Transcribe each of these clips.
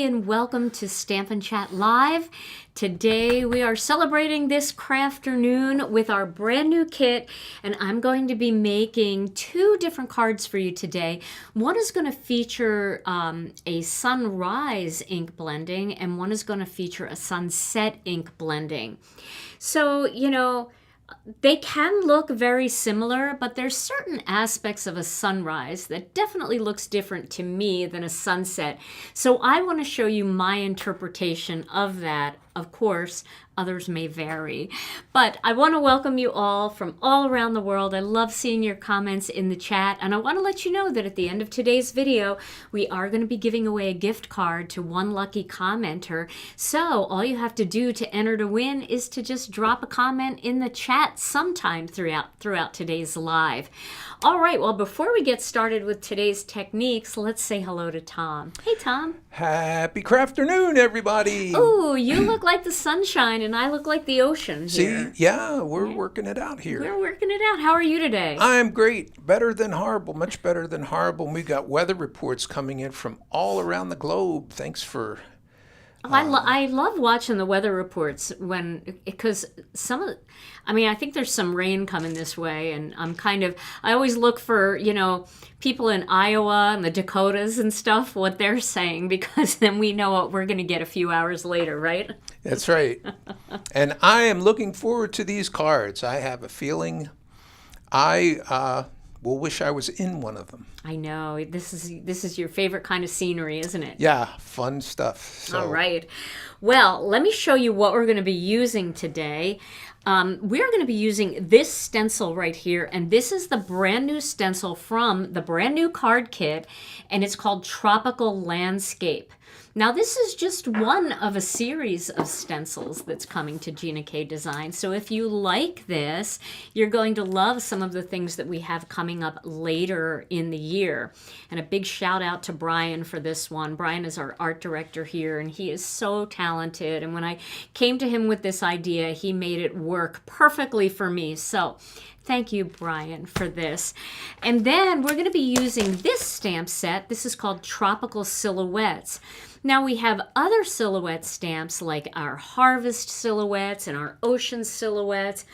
everybody, and welcome to Stampin' Chat Live. Today we are celebrating this Crafternoon with our brand new kit, and I'm going to be making two different cards for you today. One is going to feature a sunrise ink blending, and one is going to feature a sunset ink blending. So, they can look very similar, but there's certain aspects of a sunrise that definitely looks different to me than a sunset. So I want to show you my interpretation of that. Of course, others may vary. But I want to welcome you all from all around the world. I love seeing your comments in the chat. And I want to let you know that at the end of today's video, we are going to be giving away a gift card to one lucky commenter. So all you have to do to enter to win is to just drop a comment in the chat sometime throughout today's live. All right, well, before we get started with today's techniques, let's say hello to Tom. Hey, Tom. Happy Crafternoon, everybody. Oh, you look like the sunshine and I look like the ocean here. See, yeah, we're working it out here. We're working it out. How are you today? I'm great. Better than horrible. Much better than horrible. And we got weather reports coming in from all around the globe. Thanks for... I love watching the weather reports because I think there's some rain coming this way, and I always look for, people in Iowa and the Dakotas and stuff, what they're saying, because then we know what we're going to get a few hours later, right? That's right. And I am looking forward to these cards. I have a feeling I will wish I was in one of them. I know. This is your favorite kind of scenery, isn't it? Yeah, fun stuff. So. All right. Well, let me show you what we're going to be using today. We're going to be using this stencil right here, and this is the brand new stencil from the brand new card kit, and it's called Tropical Landscape. Now, this is just one of a series of stencils that's coming to Gina K Design. So if you like this, you're going to love some of the things that we have coming up later in the year. And a big shout out to Brian for this one. Brian is our art director here, and he is so talented. And when I came to him with this idea, he made it work perfectly for me. So thank you, Brian, for this. And then we're going to be using this stamp set. This is called Tropical Silhouettes. Now we have other silhouette stamps like our Harvest silhouettes and our Ocean silhouettes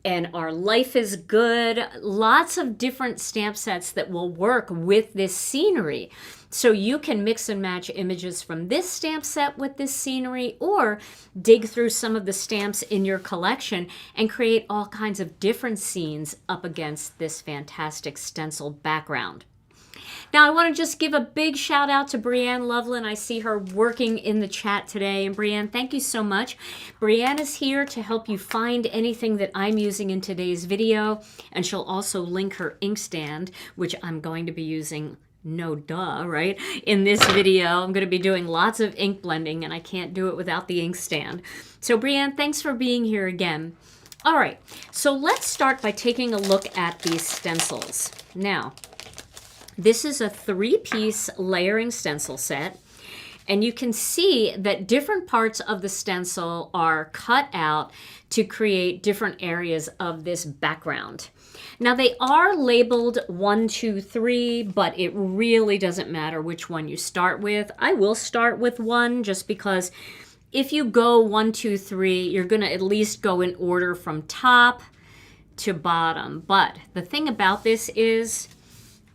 and our Life is Good. Lots of different stamp sets that will work with this scenery. So you can mix and match images from this stamp set with this scenery, or dig through some of the stamps in your collection and create all kinds of different scenes up against this fantastic stencil background. Now, I want to just give a big shout out to Brianne Loveland. I see her working in the chat today. And Brianne, thank you so much. Brianne is here to help you find anything that I'm using in today's video. And she'll also link her inkstand, which I'm going to be using, no duh, right? In this video, I'm going to be doing lots of ink blending, and I can't do it without the inkstand. So Brianne, thanks for being here again. All right, so let's start by taking a look at these stencils. Now, this is a 3-piece layering stencil set, and you can see that different parts of the stencil are cut out to create different areas of this background. Now, they are labeled 1, 2, 3, but it really doesn't matter which one you start with. I will start with 1 just because if you go 1, 2, 3, you're going to at least go in order from top to bottom. But the thing about this is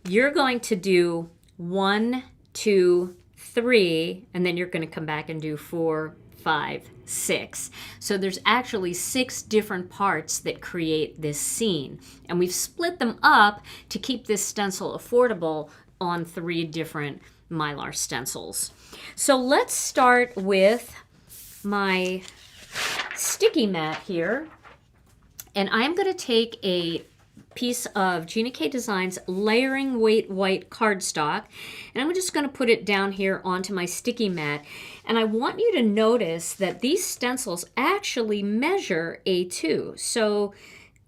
you're going to do 1, 2, 3, and then you're going to come back and do 4, 5, 6. So there's actually 6 different parts that create this scene. And we've split them up to keep this stencil affordable on 3 different Mylar stencils. So let's start with my sticky mat here. And I'm going to take a piece of Gina K Designs layering weight white cardstock, and I'm just going to put it down here onto my sticky mat. And I want you to notice that these stencils actually measure A2, so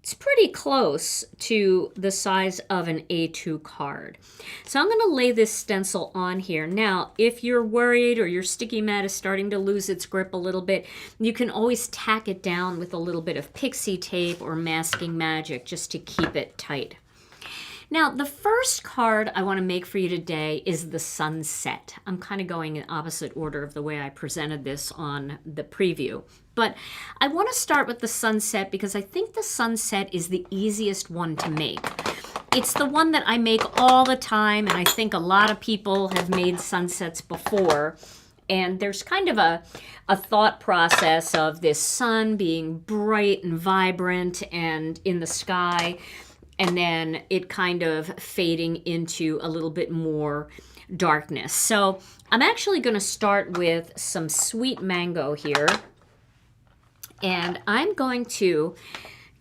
it's pretty close to the size of an A2 card. So I'm going to lay this stencil on here. Now, if you're worried or your sticky mat is starting to lose its grip a little bit, you can always tack it down with a little bit of pixie tape or masking magic just to keep it tight. Now, the first card I want to make for you today is the sunset. I'm kind of going in opposite order of the way I presented this on the preview. But I want to start with the sunset because I think the sunset is the easiest one to make. It's the one that I make all the time, and I think a lot of people have made sunsets before. And there's kind of a thought process of this sun being bright and vibrant and in the sky, and then it kind of fading into a little bit more darkness. So I'm actually going to start with some sweet mango here. And I'm going to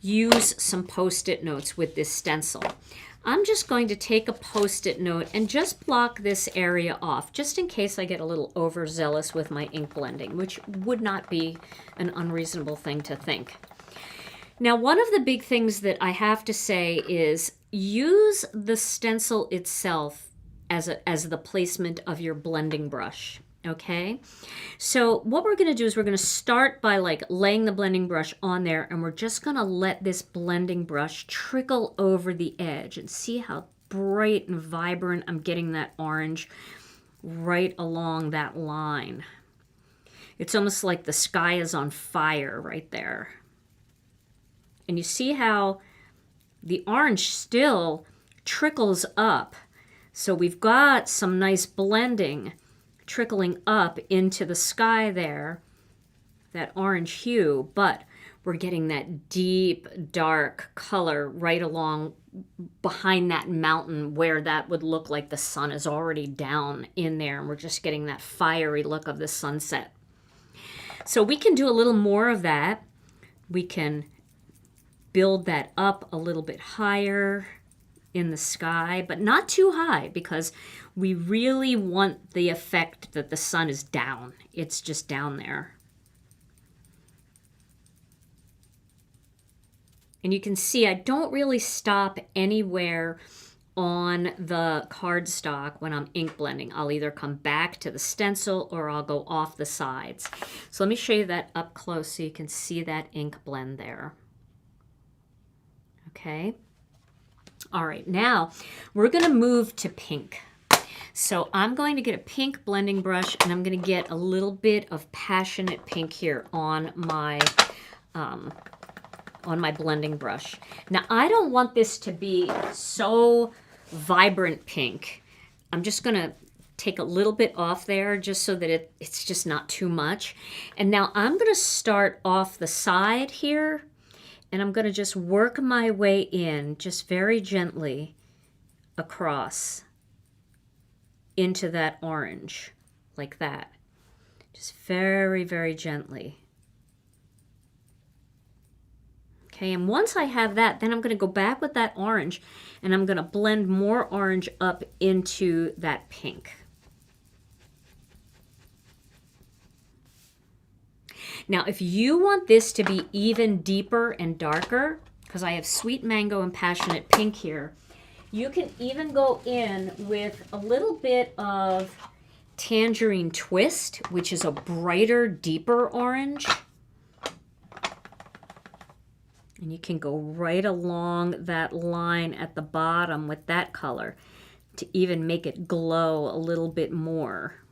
use some Post-it notes with this stencil. I'm just going to take a Post-it note and just block this area off, just in case I get a little overzealous with my ink blending, which would not be an unreasonable thing to think. Now, one of the big things that I have to say is use the stencil itself as the placement of your blending brush. Okay, so what we're going to do is we're going to start by like laying the blending brush on there, and we're just going to let this blending brush trickle over the edge and see how bright and vibrant I'm getting that orange right along that line. It's almost like the sky is on fire right there. And you see how the orange still trickles up. So we've got some nice blending trickling up into the sky there, that orange hue, but we're getting that deep, dark color right along behind that mountain where that would look like the sun is already down in there, and we're just getting that fiery look of the sunset. So we can do a little more of that. We can build that up a little bit higher in the sky, but not too high, because we really want the effect that the sun is down. It's just down there. And you can see I don't really stop anywhere on the cardstock when I'm ink blending. I'll either come back to the stencil or I'll go off the sides. So let me show you that up close so you can see that ink blend there. Okay. All right, now we're going to move to pink. So I'm going to get a pink blending brush, and I'm going to get a little bit of passionate pink here on my blending brush. Now I don't want this to be so vibrant pink. I'm just going to take a little bit off there just so that it's just not too much. And now I'm going to start off the side here. And I'm going to just work my way in, just very gently, across into that orange, like that. Just very, very gently. Okay, and once I have that, then I'm going to go back with that orange, and I'm going to blend more orange up into that pink. Now, if you want this to be even deeper and darker, because I have sweet mango and passionate pink here, you can even go in with a little bit of Tangerine Twist, which is a brighter, deeper orange. And you can go right along that line at the bottom with that color to even make it glow a little bit more.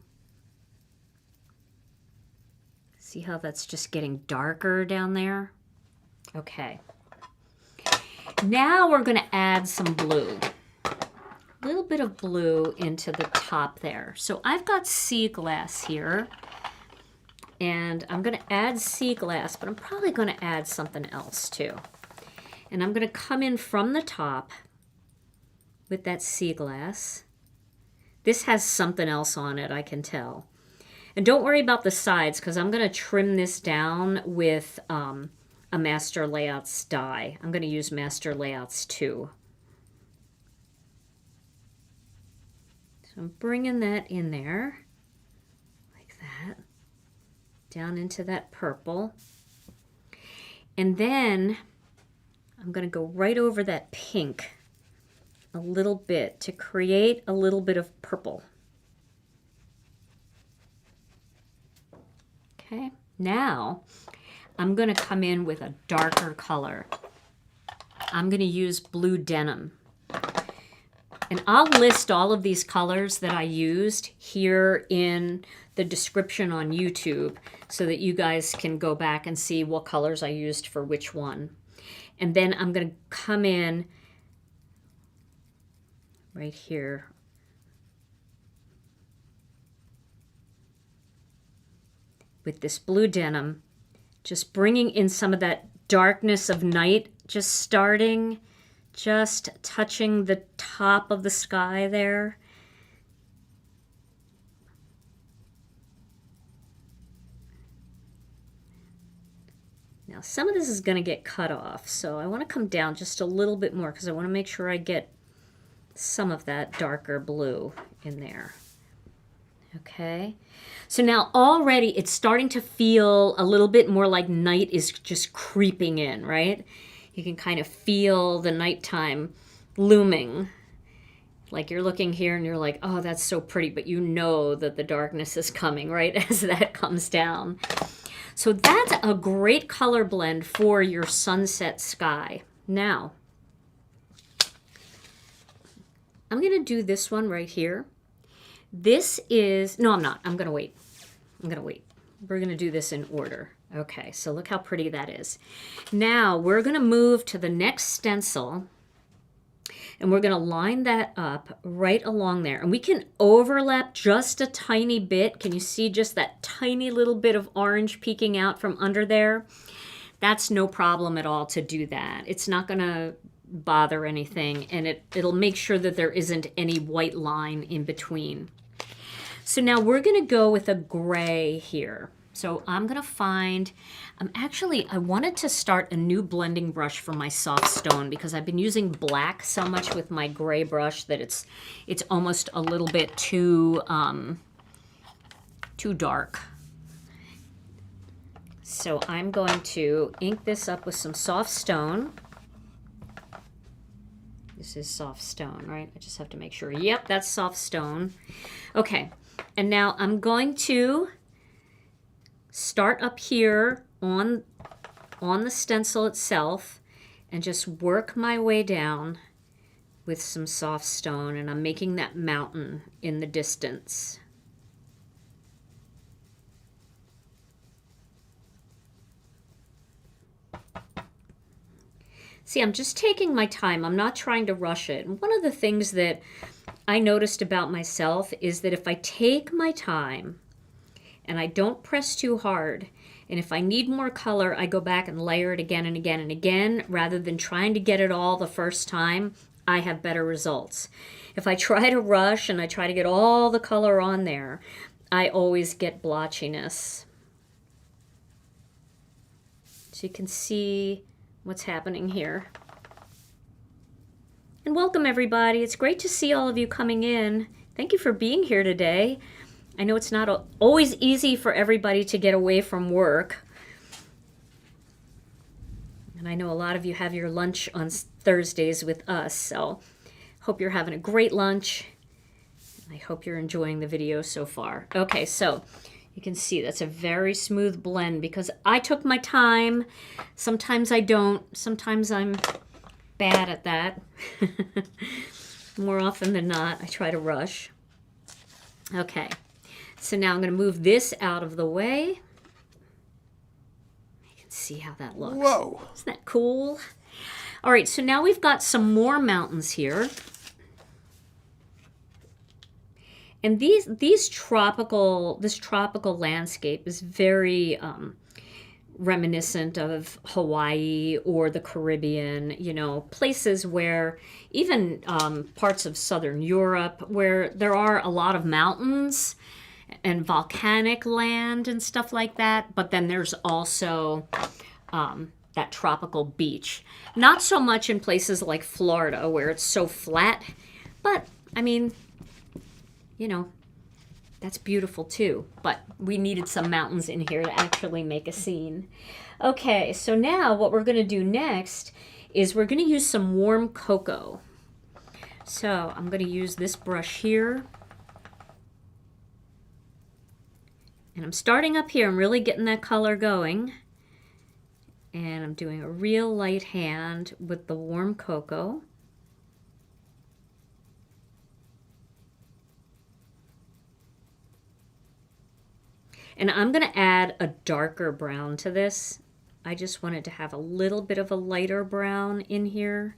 See how that's just getting darker down there? Okay. Now we're going to add some blue. A little bit of blue into the top there. So I've got sea glass here. And I'm going to add sea glass, but I'm probably going to add something else too. And I'm going to come in from the top with that sea glass. This has something else on it, I can tell. And don't worry about the sides, because I'm going to trim this down with a Master Layouts die. I'm going to use Master Layouts 2. So I'm bringing that in there, like that, down into that purple. And then I'm going to go right over that pink a little bit to create a little bit of purple. Okay, now I'm going to come in with a darker color. I'm going to use blue denim. And I'll list all of these colors that I used here in the description on YouTube so that you guys can go back and see what colors I used for which one. And then I'm going to come in right here with this blue denim, just bringing in some of that darkness of night, just touching the top of the sky there. Now some of this is going to get cut off, so I want to come down just a little bit more because I want to make sure I get some of that darker blue in there. Okay, so now already it's starting to feel a little bit more like night is just creeping in, right? You can kind of feel the nighttime looming. Like you're looking here and you're like, oh, that's so pretty, but you know that the darkness is coming, right, as that comes down. So that's a great color blend for your sunset sky. Now, I'm going to do this one right here. This is, no, I'm not. I'm going to wait. We're going to do this in order. Okay, so look how pretty that is. Now we're going to move to the next stencil and we're going to line that up right along there. And we can overlap just a tiny bit. Can you see just that tiny little bit of orange peeking out from under there? That's no problem at all to do that. It's not going to bother anything, and it'll make sure that there isn't any white line in between. So now we're going to go with a gray here. So I'm going to find, I wanted to start a new blending brush for my soft stone because I've been using black so much with my gray brush that it's almost a little bit too dark. So I'm going to ink this up with some soft stone. This is soft stone, right? I just have to make sure. Yep, that's soft stone. Okay, and now I'm going to start up here on the stencil itself and just work my way down with some soft stone, and I'm making that mountain in the distance. See, I'm just taking my time. I'm not trying to rush it. And one of the things that I noticed about myself is that if I take my time and I don't press too hard, and if I need more color, I go back and layer it again and again and again, rather than trying to get it all the first time, I have better results. If I try to rush and I try to get all the color on there, I always get blotchiness. So you can see what's happening here. And welcome everybody. It's great to see all of you coming in. Thank you for being here today. I know it's not always easy for everybody to get away from work. And I know a lot of you have your lunch on Thursdays with us, so hope you're having a great lunch. I hope you're enjoying the video so far. Okay, so you can see that's a very smooth blend because I took my time. Sometimes I don't. Sometimes I'm bad at that. More often than not, I try to rush. Okay, so now I'm going to move this out of the way. You can see how that looks. Whoa! Isn't that cool? All right, so now we've got some more mountains here. And this tropical landscape is very reminiscent of Hawaii or the Caribbean, you know, places where even parts of Southern Europe where there are a lot of mountains and volcanic land and stuff like that. But then there's also that tropical beach. Not so much in places like Florida where it's so flat, but I mean, you know, that's beautiful too. But we needed some mountains in here to actually make a scene. Okay, so now what we're going to do next is we're going to use some warm cocoa. So I'm going to use this brush here. And I'm starting up here. I'm really getting that color going. And I'm doing a real light hand with the warm cocoa. And I'm going to add a darker brown to this. I just wanted to have a little bit of a lighter brown in here.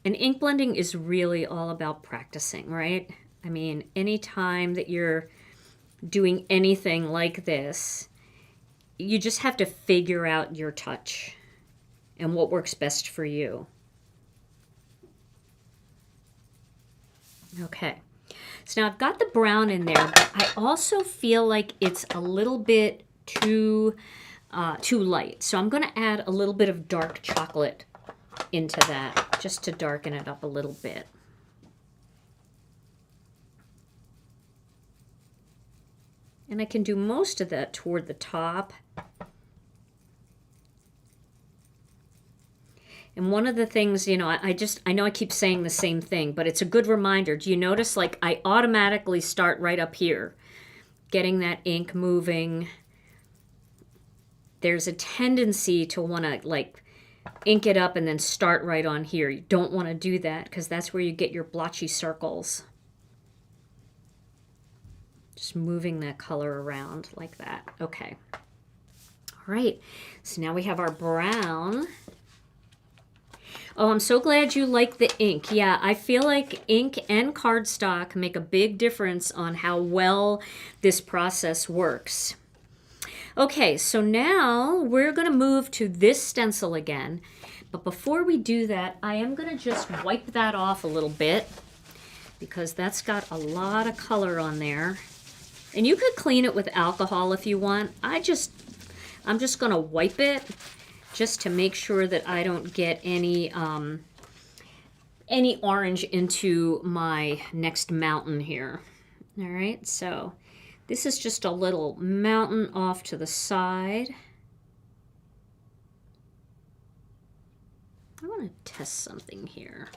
And ink blending is really all about practicing, right? I mean, anytime that you're doing anything like this, you just have to figure out your touch and what works best for you. Okay, so now I've got the brown in there, but I also feel like it's a little bit too light. So I'm going to add a little bit of dark chocolate into that just to darken it up a little bit. And I can do most of that toward the top. And one of the things, you know, I know I keep saying the same thing, but it's a good reminder. Do you notice, like, I automatically start right up here, getting that ink moving. There's a tendency to want to, like, ink it up and then start right on here. You don't want to do that because that's where you get your blotchy circles. Just moving that color around like that. Okay. All right. So now we have our brown. Oh, I'm so glad you like the ink. Yeah, I feel like ink and cardstock make a big difference on how well this process works. Okay, so now we're going to move to this stencil again. But before we do that, I am going to just wipe that off a little bit because that's got a lot of color on there. And you could clean it with alcohol if you want. I'm just going to wipe it just to make sure that I don't get any orange into my next mountain here. All right, so this is just a little mountain off to the side. I want to test something here.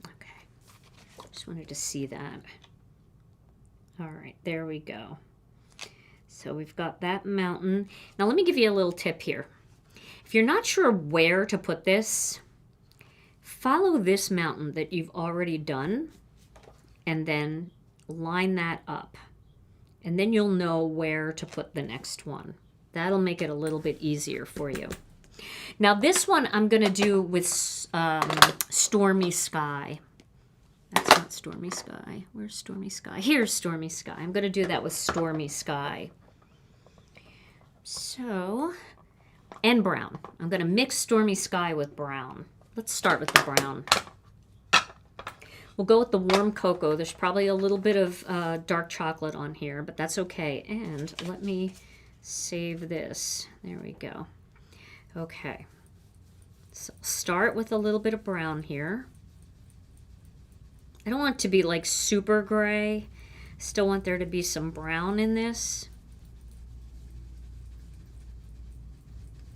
Okay, just wanted to see that. All right, there we go. So we've got that mountain. Now let me give you a little tip here. If you're not sure where to put this, follow this mountain that you've already done and then line that up. And then you'll know where to put the next one. That'll make it a little bit easier for you. Now this one I'm going to do with Stormy Sky. That's not Stormy Sky. Where's Stormy Sky? Here's Stormy Sky. I'm going to do that with Stormy Sky. So, and brown. I'm going to mix Stormy Sky with brown. Let's start with the brown. We'll go with the warm cocoa. There's probably a little bit of dark chocolate on here, but that's okay. And let me save this. There we go. Okay. So start with a little bit of brown here. I don't want it to be like super gray. Still want there to be some brown in this.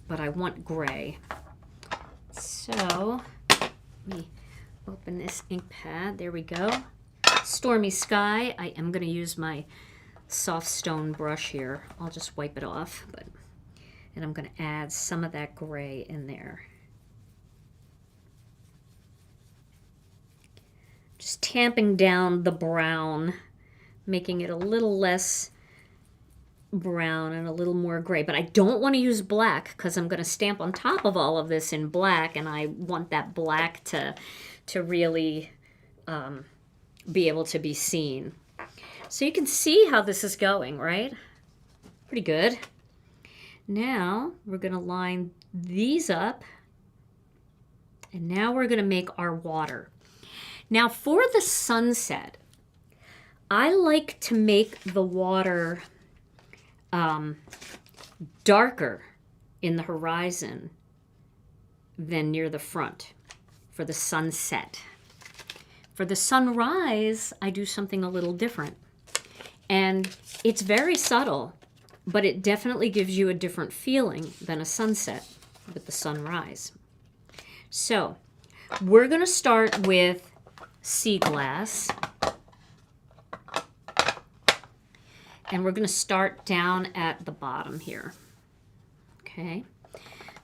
But I want gray. So, let me open this ink pad. There we go. Stormy Sky. I am going to use my soft stone brush here. I'll just wipe it off. And I'm going to add some of that gray in there. Just tamping down the brown, making it a little less brown and a little more gray. But I don't want to use black because I'm going to stamp on top of all of this in black, and I want that black to really be able to be seen. So you can see how this is going, right? Pretty good. Now we're going to line these up, and now we're going to make our water. Now for the sunset, I like to make the water darker in the horizon than near the front for the sunset. For the sunrise, I do something a little different. And it's very subtle, but it definitely gives you a different feeling than a sunset with the sunrise. So we're going to start with sea glass. And we're going to start down at the bottom here. Okay.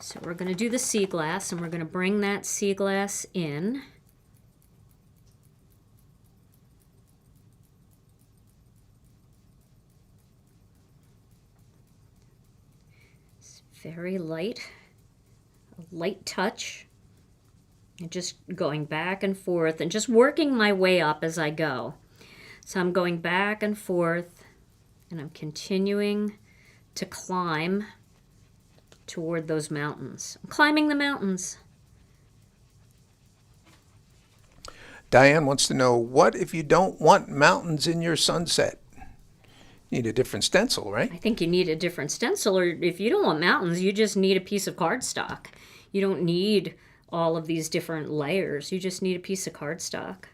So we're going to do the sea glass, and we're going to bring that sea glass in. It's very light, a light touch. And just going back and forth and just working my way up as I go. So I'm going back and forth, and I'm continuing to climb toward those mountains. I'm climbing the mountains. Diane wants to know, what if you don't want mountains in your sunset? You need a different stencil, right? I think you need a different stencil, or if you don't want mountains, you just need a piece of cardstock. You don't need all of these different layers. You just need a piece of cardstock.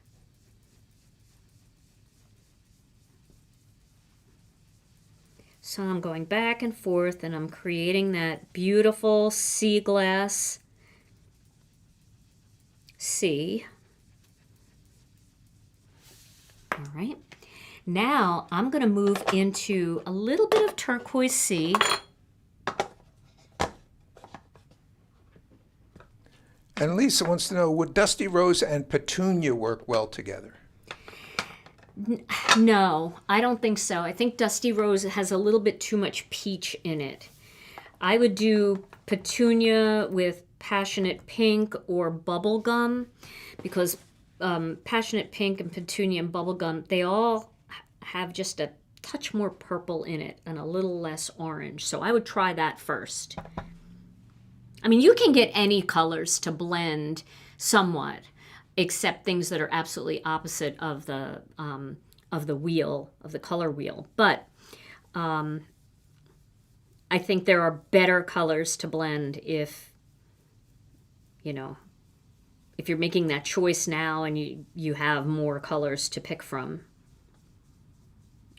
So I'm going back and forth, and I'm creating that beautiful sea glass sea. All right. Now I'm going to move into a little bit of turquoise sea. And Lisa wants to know, would Dusty Rose and Petunia work well together? No, I don't think so. I think Dusty Rose has a little bit too much peach in it. I would do Petunia with Passionate Pink or Bubblegum, because Passionate Pink and Petunia and Bubblegum, they all have just a touch more purple in it and a little less orange. So I would try that first. I mean, you can get any colors to blend somewhat, except things that are absolutely opposite of the wheel, of the color wheel. But I think there are better colors to blend if you're making that choice now and you have more colors to pick from.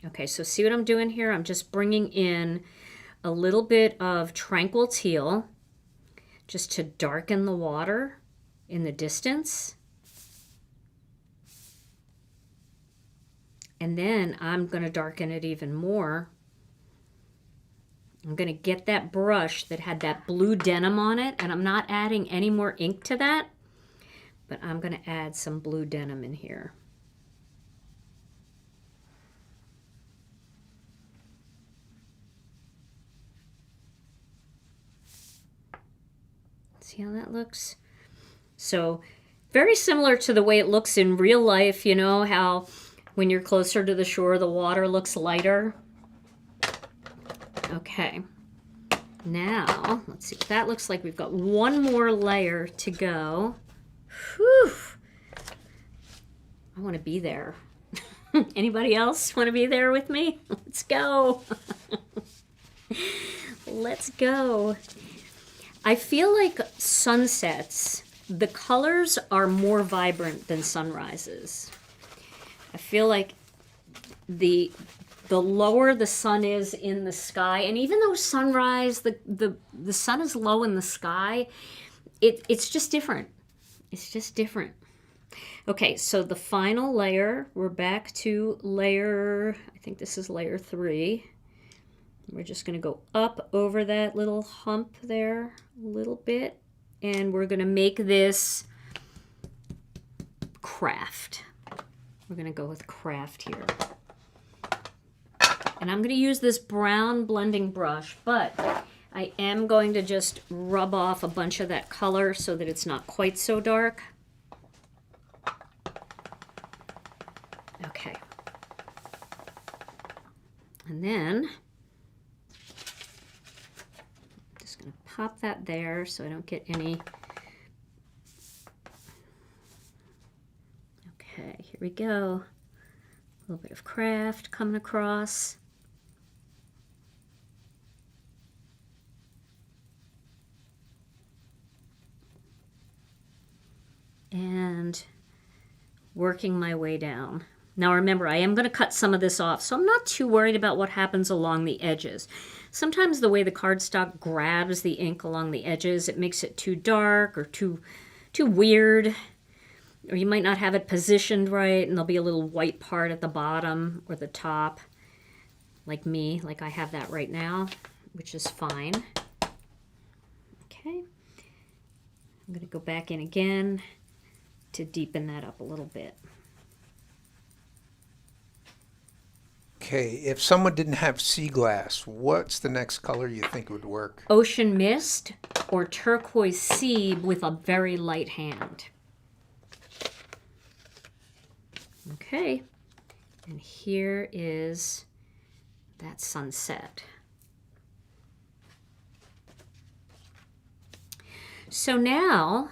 Okay, so see what I'm doing here? I'm just bringing in a little bit of Tranquil Teal just to darken the water in the distance. And then I'm going to darken it even more. I'm going to get that brush that had that blue denim on it, and I'm not adding any more ink to that, but I'm going to add some blue denim in here. See how that looks? So very similar to the way it looks in real life, you know, how when you're closer to the shore, the water looks lighter. Okay. Now, let's see what that looks like. We've got one more layer to go. Whew. I want to be there. Anybody else want to be there with me? Let's go. Let's go. I feel like sunsets, the colors are more vibrant than sunrises. I feel like the lower the sun is in the sky, and even though sunrise, the sun is low in the sky, it's just different. It's just different. Okay, so the final layer, we're back to layer, I think this is layer 3. We're just going to go up over that little hump there a little bit, and we're going to make this Kraft. We're going to go with Kraft here. And I'm going to use this brown blending brush, but I am going to just rub off a bunch of that color so that it's not quite so dark. Okay. And then I'm just going to pop that there so I don't get any. Okay, here we go. A little bit of Kraft coming across. And working my way down. Now remember, I am going to cut some of this off, so I'm not too worried about what happens along the edges. Sometimes the way the cardstock grabs the ink along the edges, it makes it too dark or too weird. Or you might not have it positioned right, and there'll be a little white part at the bottom or the top, like me, like I have that right now, which is fine. Okay. I'm going to go back in again to deepen that up a little bit. Okay, if someone didn't have sea glass, what's the next color you think would work? Ocean mist or turquoise sea with a very light hand. Okay, and here is that sunset. So now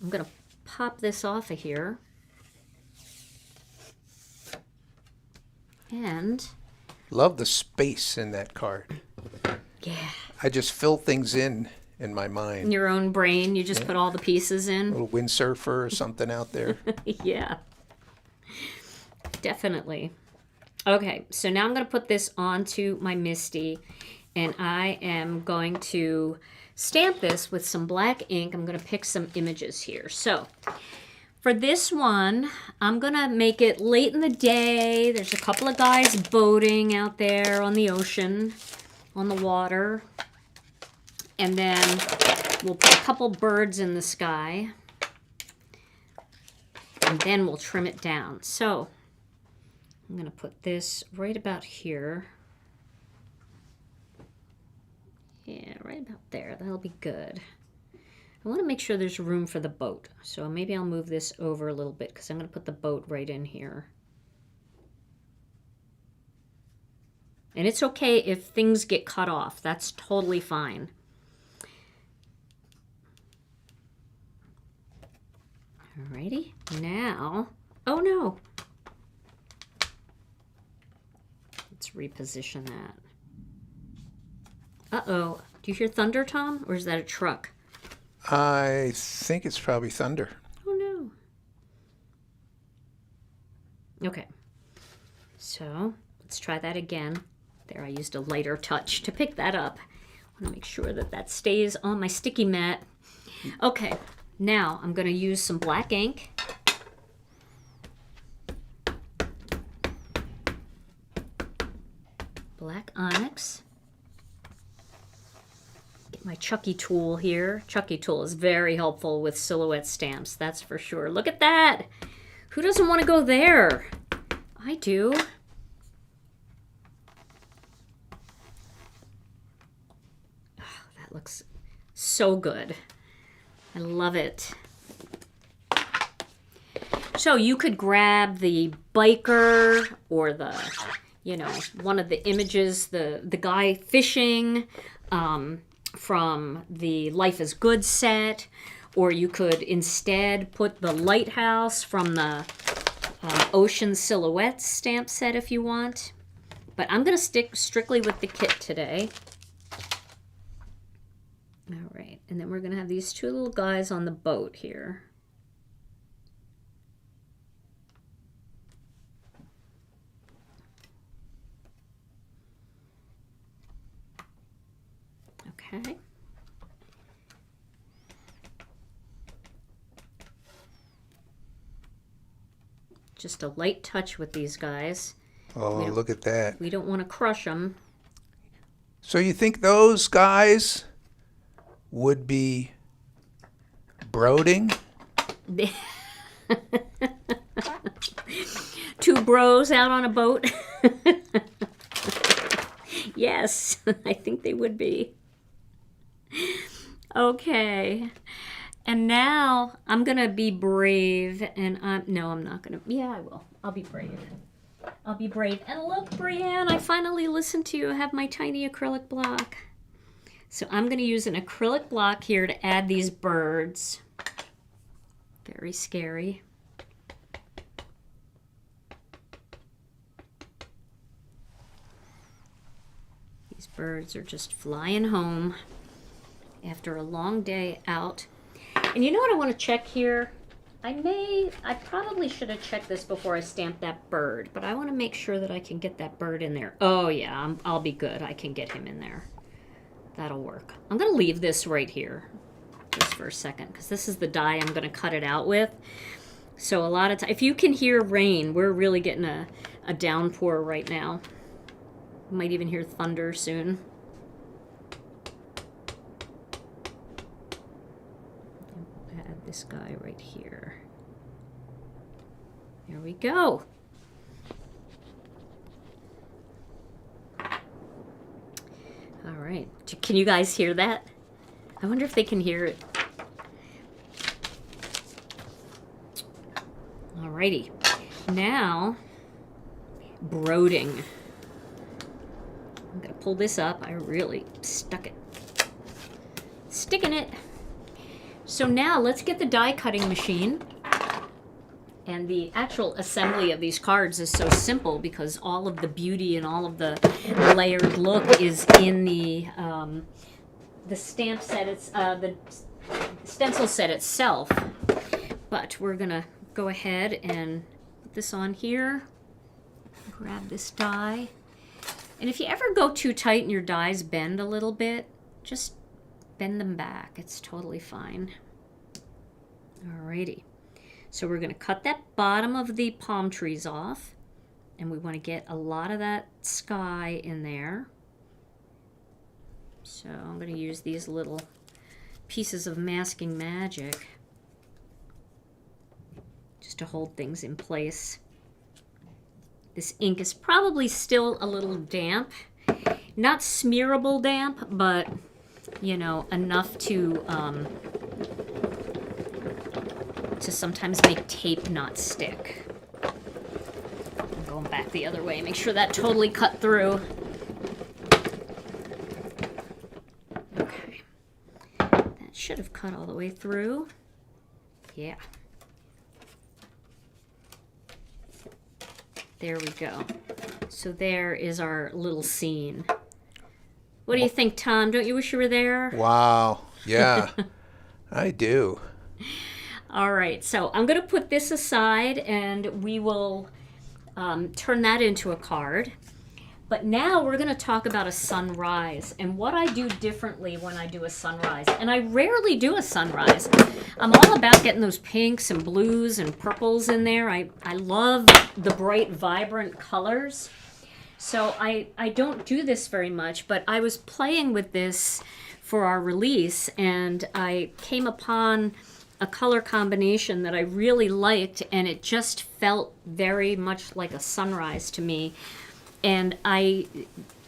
I'm going to pop this off of here. And Love the space in that card. yeah, I just fill things in my mind. in your own brain, you just put all the pieces A in. little windsurfer or something out there. Yeah, definitely. Okay, so now I'm going to put this onto my Misty, and I am going to stamp this with some black ink. I'm going to pick some images here. So for this one, I'm going to make it late in the day. There's a couple of guys boating out there on the ocean, on the water. And then we'll put a couple birds in the sky. And then we'll trim it down. So I'm going to put this right about here. Yeah, right about there. That'll be good. I want to make sure there's room for the boat. So maybe I'll move this over a little bit because I'm going to put the boat right in here. And it's okay if things get cut off. That's totally fine. Alrighty. Now, oh no. Let's reposition that. Uh-oh. Do you hear thunder, Tom? Or is that a truck? I think it's probably thunder. Oh, no. Okay. So, let's try that again. There, I used a lighter touch to pick that up. I want to make sure that that stays on my sticky mat. Okay. Now, I'm going to use some black ink. Black Onyx. Get my Chucky tool here. Chucky tool is very helpful with silhouette stamps, that's for sure. Look at that! Who doesn't want to go there? I do. Oh, that looks so good. I love it. So you could grab the biker or the, you know, one of the images, the guy fishing from the Life is Good set, or you could instead put the lighthouse from the Ocean Silhouettes stamp set if you want. But I'm going to stick strictly with the kit today. All right, and then we're going to have these two little guys on the boat here. Okay. Just a light touch with these guys. Oh, look at that. We don't want to crush them. So you think those guys would be brooding? Two bros out on a boat? Yes, I think they would be. Okay. And now I'm going to be brave. And no, I'm not going to. Yeah, I will. I'll be brave. I'll be brave. And look, Brienne, I finally listened to you. I have my tiny acrylic block. So I'm going to use an acrylic block here to add these birds. Very scary. These birds are just flying home after a long day out. And you know what I want to check here? I probably should have checked this before I stamped that bird, but I want to make sure that I can get that bird in there. Oh yeah, I'll be good. I can get him in there. That'll work. I'm going to leave this right here just for a second because this is the die I'm going to cut it out with. So a lot of time, if you can hear rain, we're really getting a downpour right now. You might even hear thunder soon. this guy right here. There we go. All right. Can you guys hear that? I wonder if they can hear it. Alrighty. Now, brooding. I'm going to pull this up. I really stuck it. Sticking it. So now let's get the die cutting machine. And the actual assembly of these cards is so simple because all of the beauty and all of the layered look is in the stamp set. It's the stencil set itself. But we're gonna go ahead and put this on here. Grab this die. And if you ever go too tight and your dies bend a little bit, just bend them back. It's totally fine. Alrighty. So we're going to cut that bottom of the palm trees off, and we want to get a lot of that sky in there. So I'm going to use these little pieces of masking magic just to hold things in place. This ink is probably still a little damp. Not smearable damp, but, you know, enough to sometimes make tape not stick. I'm going back the other way, make sure that totally cut through. Okay. That should have cut all the way through. Yeah. There we go. So there is our little scene. What do you think, Tom? Don't you wish you were there? Wow. Yeah, I do. All right, so I'm going to put this aside and we will turn that into a card. But now we're going to talk about a sunrise and what I do differently when I do a sunrise. And I rarely do a sunrise. I'm all about getting those pinks and blues and purples in there. I love the bright, vibrant colors. So I don't do this very much, but I was playing with this for our release and I came upon a color combination that I really liked, and it just felt very much like a sunrise to me. And I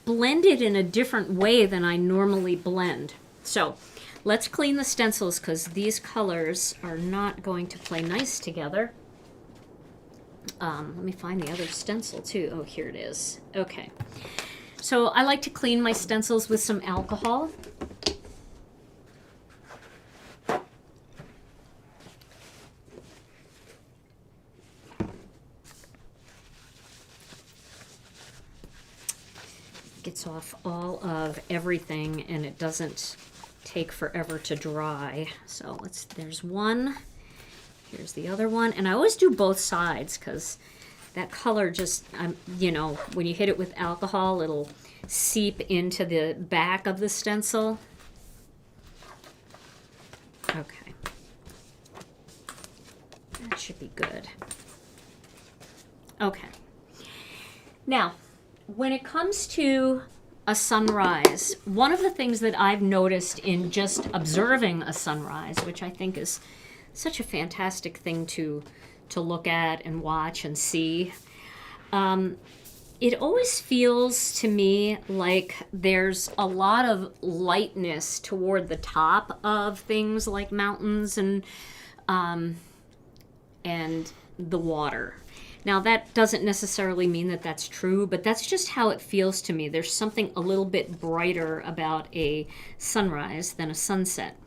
blended in a different way than I normally blend. So let's clean the stencils because these colors are not going to play nice together. Let me find the other stencil too. Oh, here it is. Okay. So I like to clean my stencils with some alcohol. Gets off all of everything and it doesn't take forever to dry. So there's one, here's the other one, and I always do both sides because that color just, you know, when you hit it with alcohol, it'll seep into the back of the stencil. Okay. That should be good. Okay. Now, when it comes to a sunrise, one of the things that I've noticed in just observing a sunrise, which I think is such a fantastic thing to look at and watch and see, it always feels to me like there's a lot of lightness toward the top of things like mountains and the water. Now, that doesn't necessarily mean that that's true, but that's just how it feels to me. There's something a little bit brighter about a sunrise than a sunset.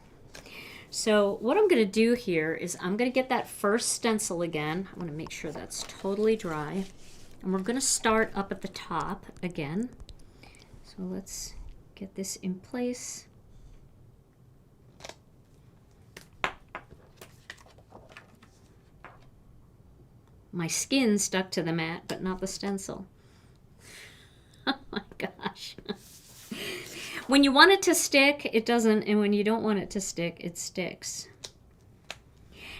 So what I'm going to do here is I'm going to get that first stencil again. I want to make sure that's totally dry. And we're going to start up at the top again. So let's get this in place. My skin stuck to the mat, but not the stencil. Oh my gosh. When you want it to stick, it doesn't, and when you don't want it to stick, it sticks.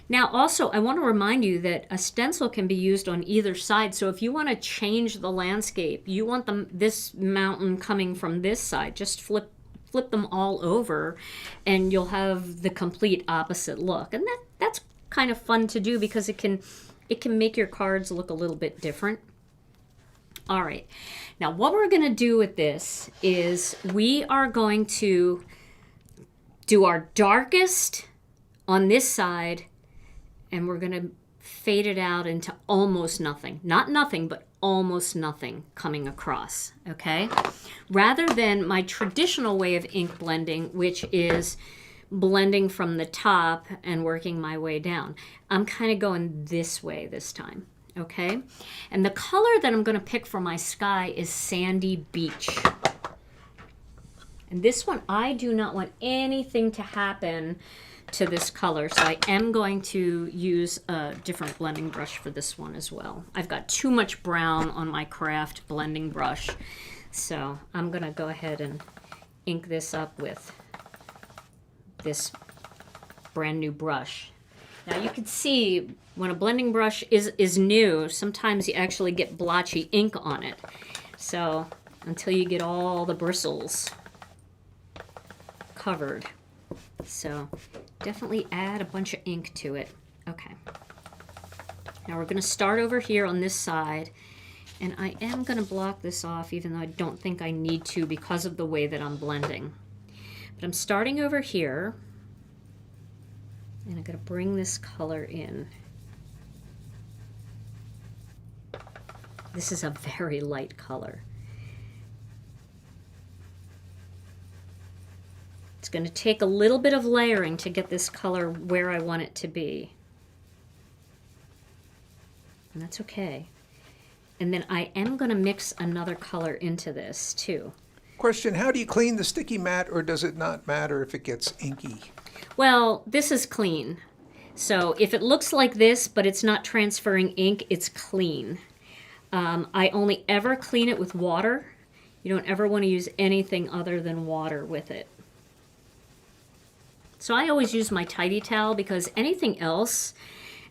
Now also, I want to remind you that a stencil can be used on either side, so if you want to change the landscape, you want this mountain coming from this side, just flip them all over, and you'll have the complete opposite look. And that's kind of fun to do because it can make your cards look a little bit different. All right, now what we're going to do with this is we are going to do our darkest on this side, and we're going to fade it out into almost nothing. Not nothing, but almost nothing coming across, okay? Rather than my traditional way of ink blending, which is blending from the top and working my way down. I'm kind of going this way this time. Okay, and the color that I'm going to pick for my sky is Sandy Beach. And this one, I do not want anything to happen to this color, so I am going to use a different blending brush for this one as well. I've got too much brown on my Kraft blending brush, so I'm going to go ahead and ink this up with this brand new brush. Now you can see when a blending brush is new, sometimes you actually get blotchy ink on it. So until you get all the bristles covered. So definitely add a bunch of ink to it. Okay. Now we're going to start over here on this side. And I am going to block this off even though I don't think I need to because of the way that I'm blending. But I'm starting over here. And I'm going to bring this color in. This is a very light color. It's going to take a little bit of layering to get this color where I want it to be. And that's okay. And then I am going to mix another color into this too. Question, how do you clean the sticky mat, or does it not matter if it gets inky? Well, this is clean. So if it looks like this, but it's not transferring ink, it's clean. I only ever clean it with water. You don't ever want to use anything other than water with it. So I always use my tidy towel because anything else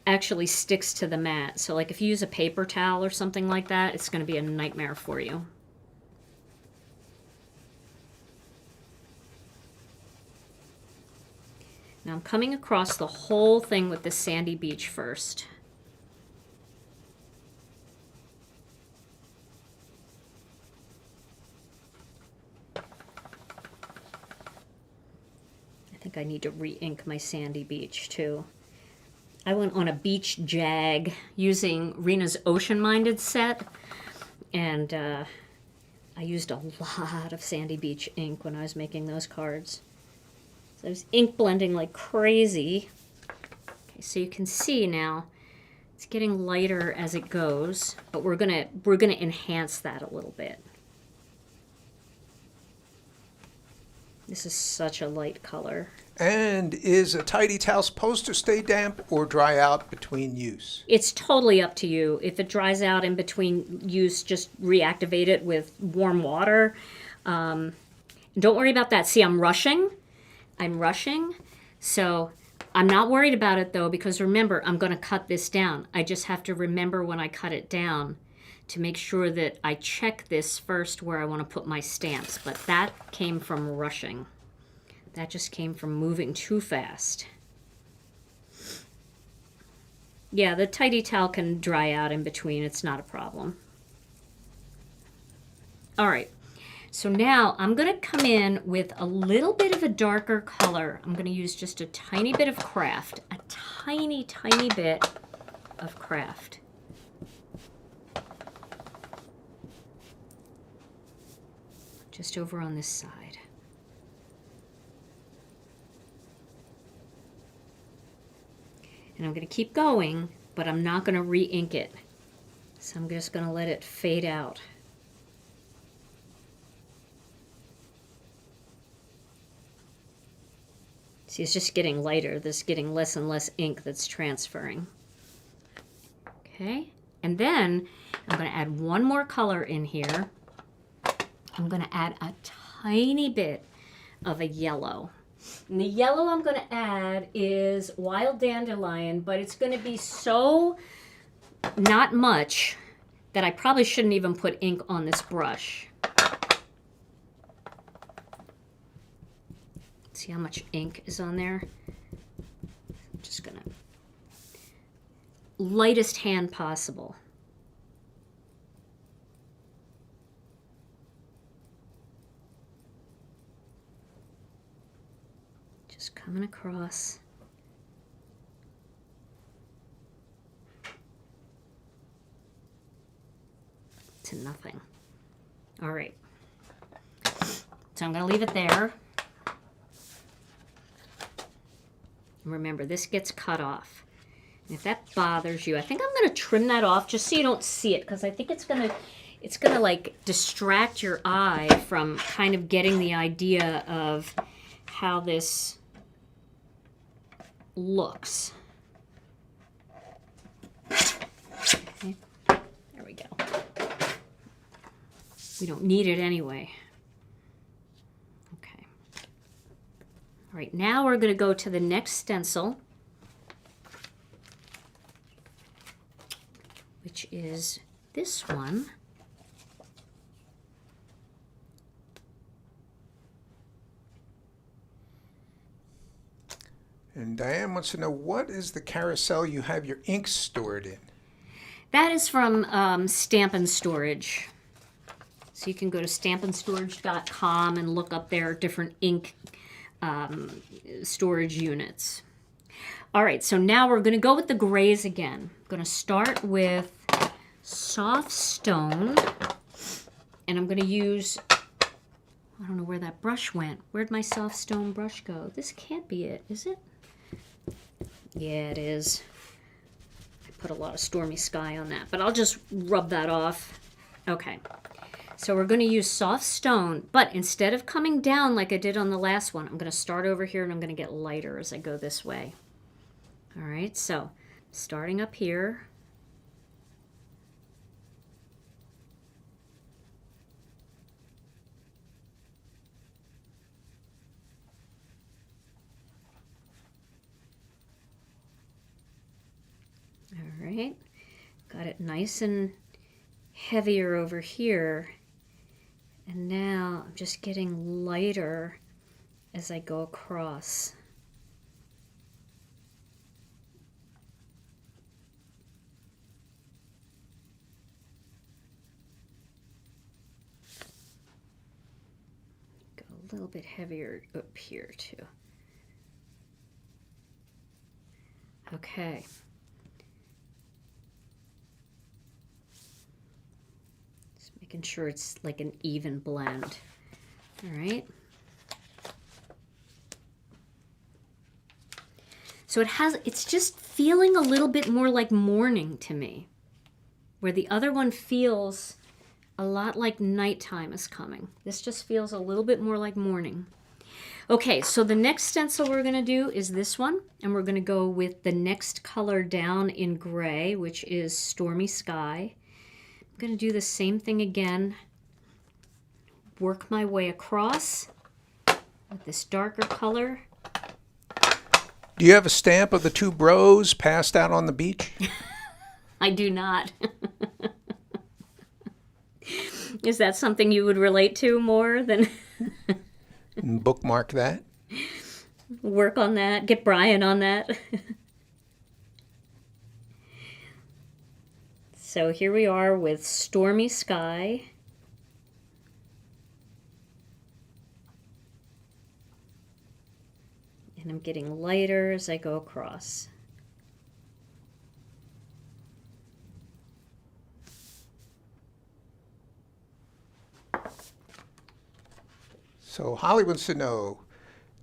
actually sticks to the mat. So like if you use a paper towel or something like that, it's going to be a nightmare for you. Now I'm coming across the whole thing with the Sandy Beach first. I think I need to re-ink my Sandy Beach too. I went on a beach jag using Rena's Ocean Minded set, and I used a lot of Sandy Beach ink when I was making those cards. So I was ink blending like crazy. Okay, so you can see now it's getting lighter as it goes, but we're gonna enhance that a little bit. This is such a light color. And is a tidy towel supposed to stay damp or dry out between use? It's totally up to you. If it dries out in between use, just reactivate it with warm water. Don't worry about that. See, I'm rushing, so I'm not worried about it though, because remember, I'm going to cut this down. I just have to remember when I cut it down to make sure that I check this first where I want to put my stamps, but that came from rushing. That just came from moving too fast. Yeah, the tidy towel can dry out in between. It's not a problem. All right. So now I'm going to come in with a little bit of a darker color. I'm going to use just a tiny bit of Kraft. A tiny, tiny bit of Kraft. Just over on this side. And I'm going to keep going, but I'm not going to re-ink it. So I'm just going to let it fade out. See, it's just getting lighter. There's getting less and less ink that's transferring. Okay, and then I'm going to add one more color in here. I'm going to add a tiny bit of a yellow. And the yellow I'm going to add is Wild Dandelion, but it's going to be so not much that I probably shouldn't even put ink on this brush. See how much ink is on there? I'm just gonna, lightest hand possible. Just coming across. To nothing. All right. So I'm going to leave it there. Remember, this gets cut off. And if that bothers you, I think I'm going to trim that off just so you don't see it, because I think it's going to like distract your eye from kind of getting the idea of how this looks. Okay. There we go. We don't need it anyway. Okay. All right, now we're going to go to the next stencil, which is this one. And Diane wants to know, what is the carousel you have your ink stored in? That is from Stampin' Storage. So you can go to stampandstorage.com and look up their different ink storage units. All right, so now we're going to go with the grays again. I'm going to start with soft stone, and I'm going to use, I don't know where that brush went. Where'd my soft stone brush go? This can't be it, is it? Yeah, it is. I put a lot of Stormy Sky on that, but I'll just rub that off. Okay. So we're going to use soft stone, but instead of coming down like I did on the last one, I'm going to start over here and I'm going to get lighter as I go this way. All right, so starting up here. All right, got it nice and heavier over here. And now I'm just getting lighter as I go across. Go a little bit heavier up here too. Okay. Making sure it's like an even blend. All right. So it's just feeling a little bit more like morning to me, where the other one feels a lot like nighttime is coming. This just feels a little bit more like morning. Okay, so the next stencil we're going to do is this one, and we're going to go with the next color down in gray, which is Stormy Sky. I'm going to do the same thing again, work my way across with this darker color. Do you have a stamp of the two bros passed out on the beach? I do not. Is that something you would relate to more than... Bookmark that. Work on that. Get Brian on that. So here we are with Stormy Sky. And I'm getting lighter as I go across. So Holly wants to know,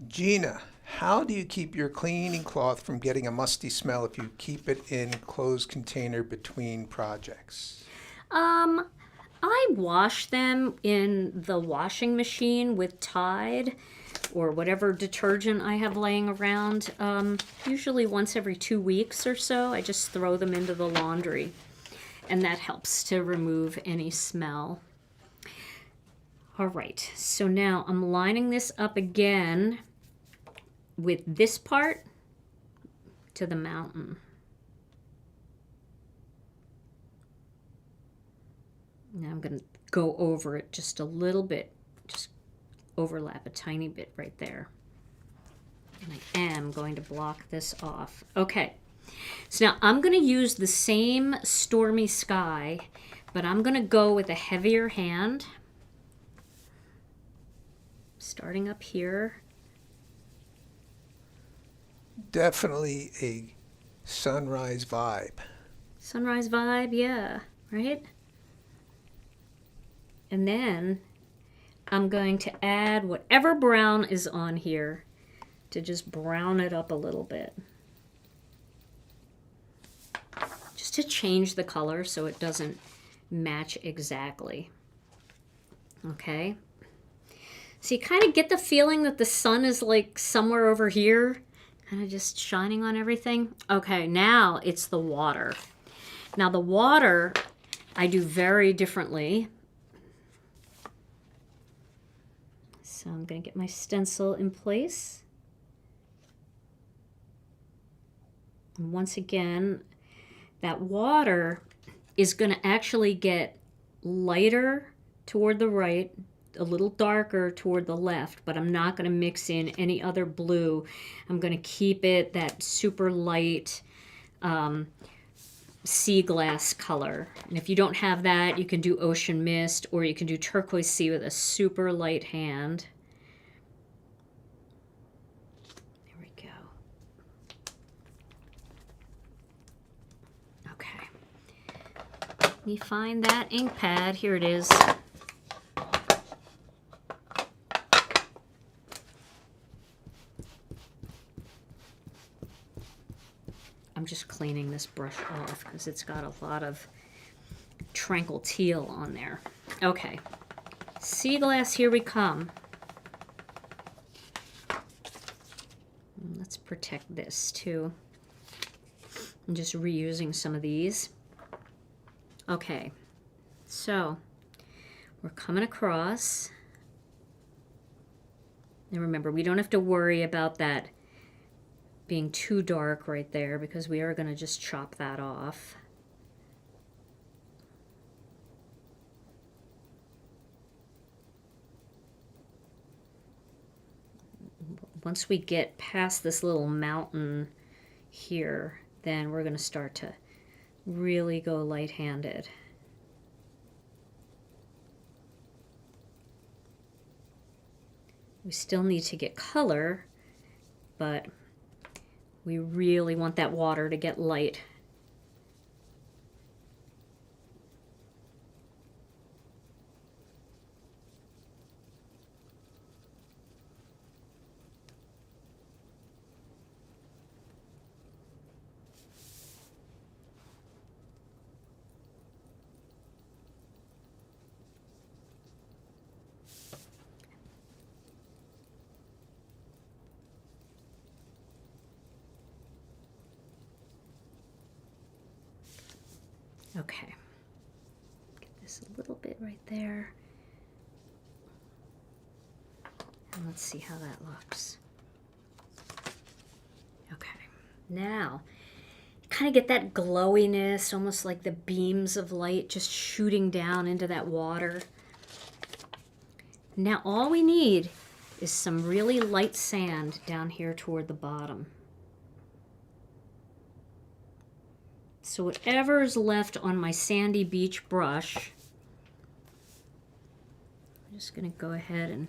Gina, how do you keep your cleaning cloth from getting a musty smell if you keep it in a closed container between projects? I wash them in the washing machine with Tide or whatever detergent I have laying around. Usually once every 2 weeks or so, I just throw them into the laundry, and that helps to remove any smell. All right, so now I'm lining this up again with this part to the mountain. Now I'm going to go over it just a little bit, just overlap a tiny bit right there. And I am going to block this off. Okay, so now I'm going to use the same Stormy Sky, but I'm going to go with a heavier hand. Starting up here. Definitely a sunrise vibe. Sunrise vibe, yeah, right? And then I'm going to add whatever brown is on here to just brown it up a little bit. Just to change the color so it doesn't match exactly. Okay. So you kind of get the feeling that the sun is like somewhere over here, kind of just shining on everything. Okay, now it's the water. Now the water I do very differently. So I'm going to get my stencil in place. And once again, that water is going to actually get lighter toward the right, a little darker toward the left, but I'm not going to mix in any other blue. I'm going to keep it that super light sea glass color. And if you don't have that, you can do ocean mist, or you can do turquoise sea with a super light hand. There we go. Okay. Let me find that ink pad. Here it is. I'm just cleaning this brush off because it's got a lot of Tranquil Teal on there. Okay, sea glass, here we come. Let's protect this too. I'm just reusing some of these. Okay, so we're coming across. And remember, we don't have to worry about that being too dark right there because we are going to just chop that off. Once we get past this little mountain here, then we're going to start to really go light-handed. We still need to get color, but we really want that water to get light. Okay, get this a little bit right there. And let's see how that looks. Okay, now kind of get that glowiness, almost like the beams of light just shooting down into that water. Now all we need is some really light sand down here toward the bottom. So whatever's left on my sandy beach brush, I'm just going to go ahead and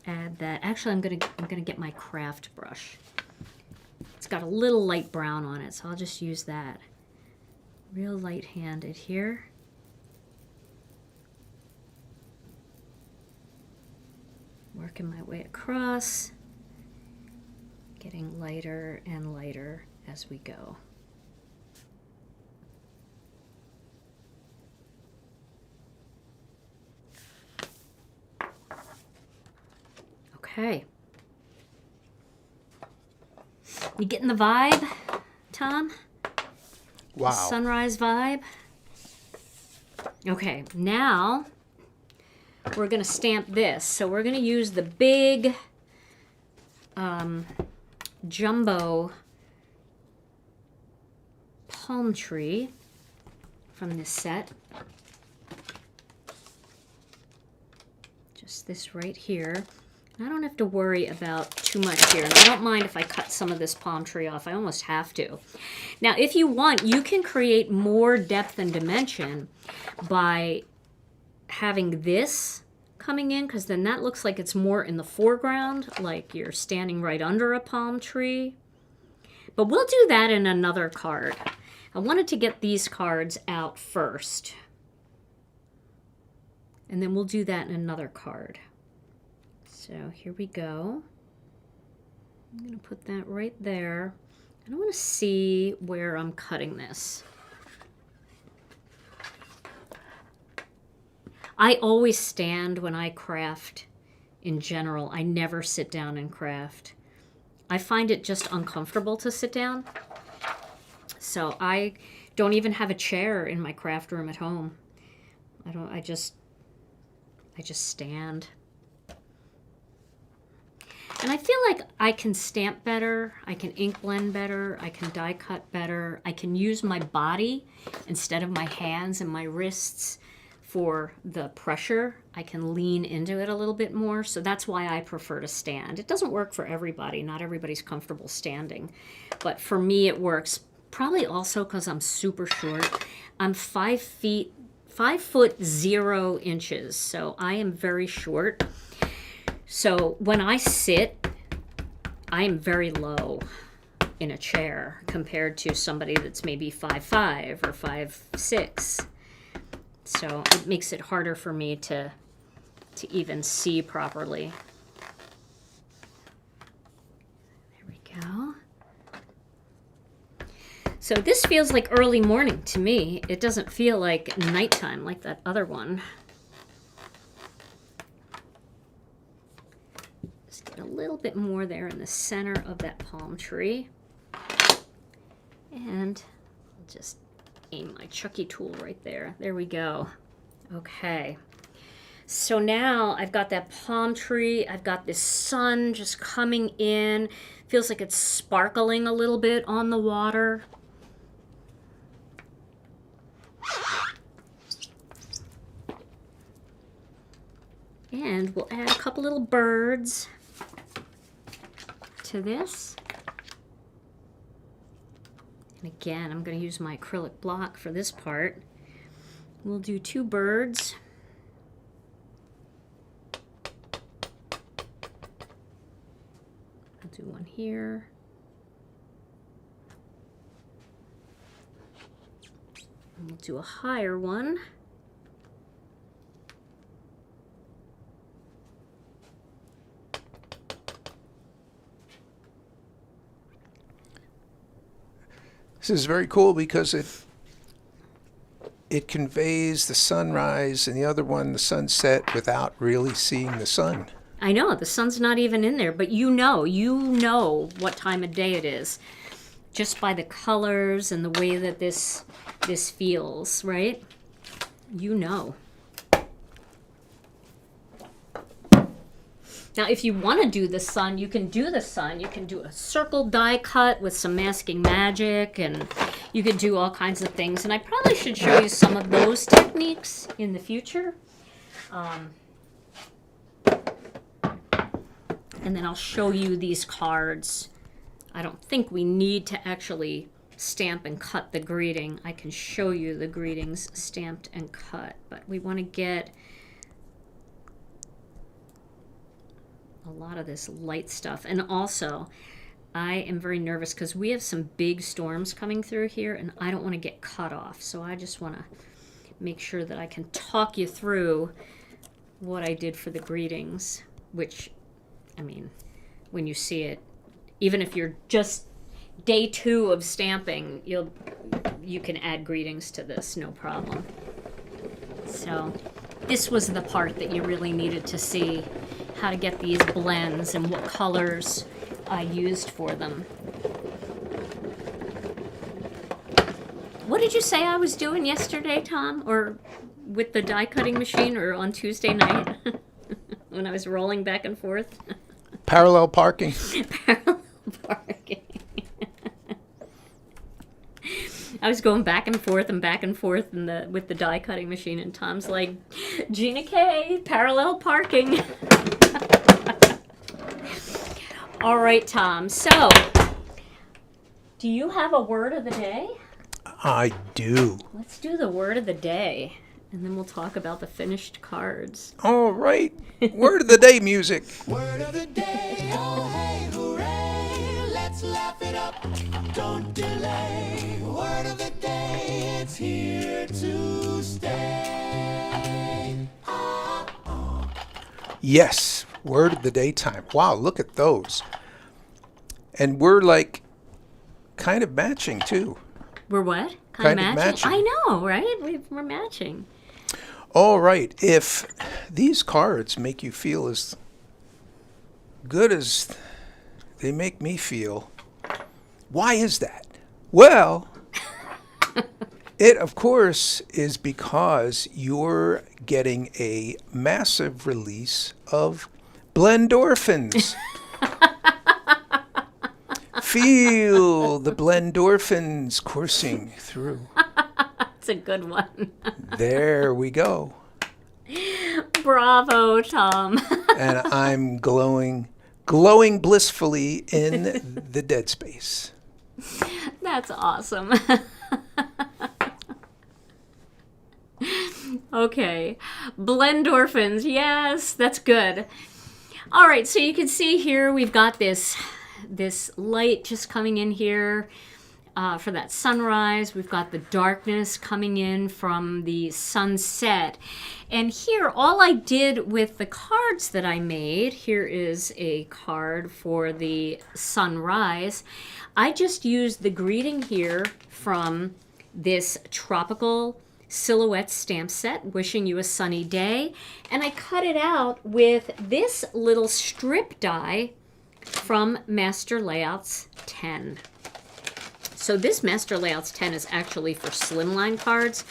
add that. Actually, I'm going to get my Kraft brush. It's got a little light brown on it, so I'll just use that. Real light-handed here. Working my way across, getting lighter and lighter as we go. Okay. You getting the vibe, Tom? Wow. The sunrise vibe? Okay, now we're going to stamp this. So we're going to use the big jumbo palm tree from this set. Just this right here. I don't have to worry about too much here. And I don't mind if I cut some of this palm tree off. I almost have to. Now, if you want, you can create more depth and dimension by having this coming in, because then that looks like it's more in the foreground, like you're standing right under a palm tree. But we'll do that in another card. I wanted to get these cards out first. And then we'll do that in another card. So here we go. I'm going to put that right there. And I want to see where I'm cutting this. I always stand when I craft in general. I never sit down and craft. I find it just uncomfortable to sit down. So I don't even have a chair in my craft room at home. I just stand. And I feel like I can stamp better, I can ink blend better, I can die cut better, I can use my body instead of my hands and my wrists for the pressure. I can lean into it a little bit more, so that's why I prefer to stand. It doesn't work for everybody, not everybody's comfortable standing, but for me it works. Probably also because I'm super short. I'm 5 foot 0 inches, so I am very short. So when I sit, I am very low in a chair compared to somebody that's maybe 5'5" or 5'6". So it makes it harder for me to even see properly. There we go. So this feels like early morning to me. It doesn't feel like nighttime like that other one. Just get a little bit more there in the center of that palm tree. And I'll just aim my Chucky tool right there. There we go. Okay. So now I've got that palm tree. I've got this sun just coming in. Feels like it's sparkling a little bit on the water. And we'll add a couple little birds to this. And again, I'm going to use my acrylic block for this part. We'll do 2 birds. I'll do one here. And we'll do a higher one. This is very cool because it conveys the sunrise, and the other one the sunset, without really seeing the sun. I know, the sun's not even in there, but you know what time of day it is just by the colors and the way that this feels, right? You know. Now, if you want to do the sun, you can do the sun. You can do a circle die cut with some masking magic, and you could do all kinds of things. And I probably should show you some of those techniques in the future. And then I'll show you these cards. I don't think we need to actually stamp and cut the greeting. I can show you the greetings stamped and cut, but we want to get a lot of this light stuff. And also, I am very nervous because we have some big storms coming through here, and I don't want to get cut off. So I just want to make sure that I can talk you through what I did for the greetings, which, I mean, when you see it, even if you're just day 2 of stamping, you can add greetings to this, no problem. So this was the part that you really needed to see, how to get these blends and what colors I used for them. What did you say I was doing yesterday, Tom? Or with the die cutting machine, or on Tuesday night when I was rolling back and forth? Parallel parking. Parallel parking. I was going back and forth with the die cutting machine, and Tom's like, Gina K, parallel parking. All right, Tom. So, do you have a word of the day? I do. Let's do the word of the day, and then we'll talk about the finished cards. All right. Word of the day music. Word of the day, oh hey, hooray, let's laugh it up, don't delay. Word of the day, it's here to stay. Yes, word of the day time. Wow, look at those. And we're like kind of matching too. We're what? Kind of matching. I know, right? We're matching. All right. If these cards make you feel as good as they make me feel, why is that? Well, it, of course, is because you're getting a massive release of blendorphins. Feel the blendorphins coursing through. That's a good one. There we go. Bravo, Tom. And I'm glowing blissfully in the dead space. That's awesome. Okay. Blendorphins. Yes, that's good. All right, so you can see here we've got this light just coming in here for that sunrise. We've got the darkness coming in from the sunset. And here, all I did with the cards that I made, here is a card for the sunrise. I just used the greeting here from this tropical silhouette stamp set, wishing you a sunny day. And I cut it out with this little strip die from Master Layouts 10. So this Master Layouts 10 is actually for slimline cards,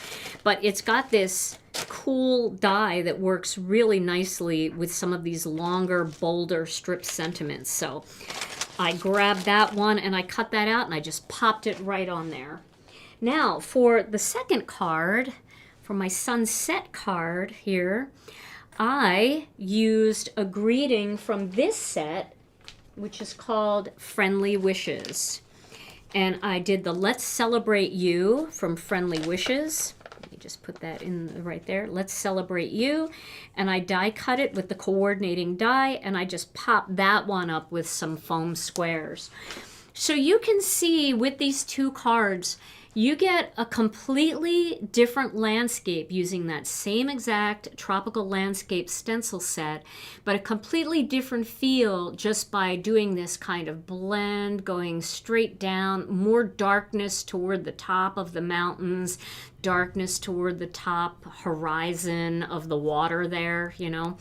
but it's got this cool die that works really nicely with some of these longer, bolder strip sentiments. So I grabbed that one and I cut that out and I just popped it right on there. Now for the second card, for my sunset card here, I used a greeting from this set, which is called Friendly Wishes. And I did the Let's Celebrate You from Friendly Wishes. Let me just put that in right there. Let's Celebrate You. And I die cut it with the coordinating die, and I just popped that one up with some foam squares. So you can see with these two cards, you get a completely different landscape using that same exact tropical landscape stencil set, but a completely different feel just by doing this kind of blend, going straight down, more darkness toward the top of the mountains, darkness toward the top horizon of the water there, you know.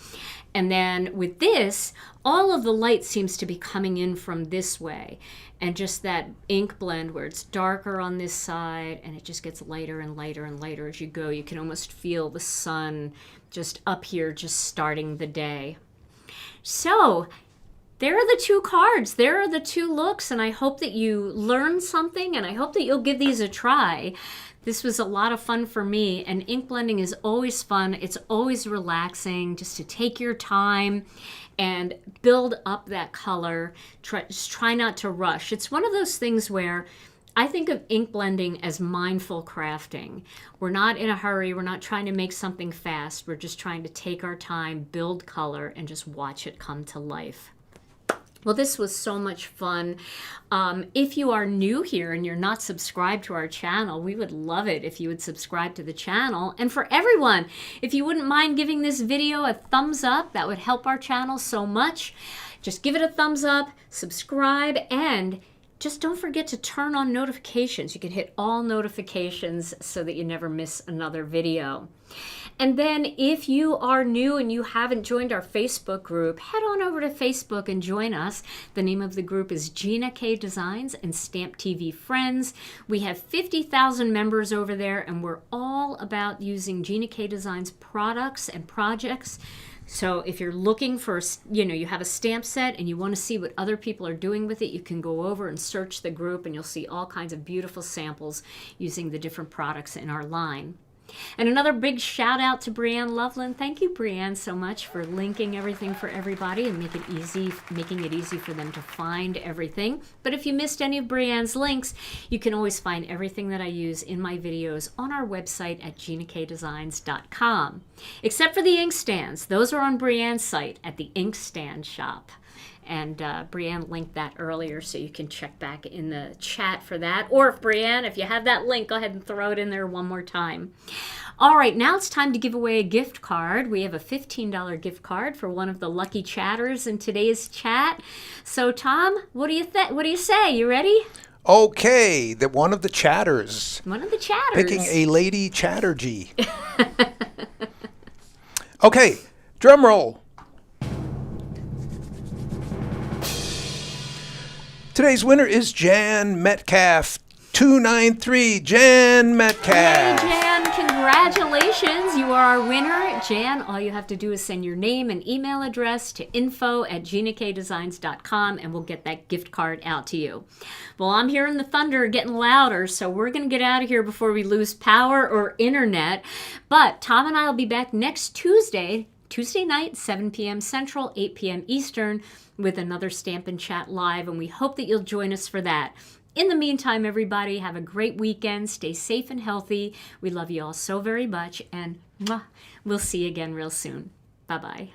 And then with this, all of the light seems to be coming in from this way. And just that ink blend where it's darker on this side and it just gets lighter and lighter and lighter as you go. You can almost feel the sun just up here, just starting the day. So there are the two cards. There are the two looks. And I hope that you learned something and I hope that you'll give these a try. This was a lot of fun for me, and ink blending is always fun. It's always relaxing just to take your time and build up that color. Just try not to rush. It's one of those things where I think of ink blending as mindful crafting. We're not in a hurry. We're not trying to make something fast. We're just trying to take our time, build color, and just watch it come to life. Well, this was so much fun. If you are new here and you're not subscribed to our channel, we would love it if you would subscribe to the channel. And for everyone, if you wouldn't mind giving this video a thumbs up, that would help our channel so much. Just give it a thumbs up, subscribe, and just don't forget to turn on notifications. You can hit all notifications so that you never miss another video. And then if you are new and you haven't joined our Facebook group, head on over to Facebook and join us. The name of the group is Gina K Designs and Stamp TV Friends. We have 50,000 members over there, and we're all about using Gina K Designs products and projects. So if you're looking for, you have a stamp set and you want to see what other people are doing with it, you can go over and search the group and you'll see all kinds of beautiful samples using the different products in our line. And another big shout out to Brianne Loveland. Thank you, Brianne, so much for linking everything for everybody and making it easy for them to find everything. But if you missed any of Brianne's links, you can always find everything that I use in my videos on our website at ginakdesigns.com. Except for the ink stands. Those are on Brianne's site at the Ink Stand Shop. And Brianne linked that earlier, so you can check back in the chat for that. Or if Brianne, if you have that link, go ahead and throw it in there one more time. All right, now it's time to give away a gift card. We have a $15 gift card for one of the lucky chatters in today's chat. So, Tom, what do you say? You ready? Okay, one of the chatters. One of the chatters. Picking a Lady Chatterjee. Okay, drum roll. Today's winner is Jan Metcalf, 293. Jan Metcalf. Hey, Jan, congratulations. You are our winner. Jan, all you have to do is send your name and email address to info@ginakdesigns.com and we'll get that gift card out to you. Well, I'm hearing the thunder getting louder, so we're going to get out of here before we lose power or internet. But Tom and I will be back next Tuesday night, 7 p.m. Central, 8 p.m. Eastern, with another Stampin' Chat Live, and we hope that you'll join us for that. In the meantime, everybody, have a great weekend. Stay safe and healthy. We love you all so very much, and we'll see you again real soon. Bye-bye.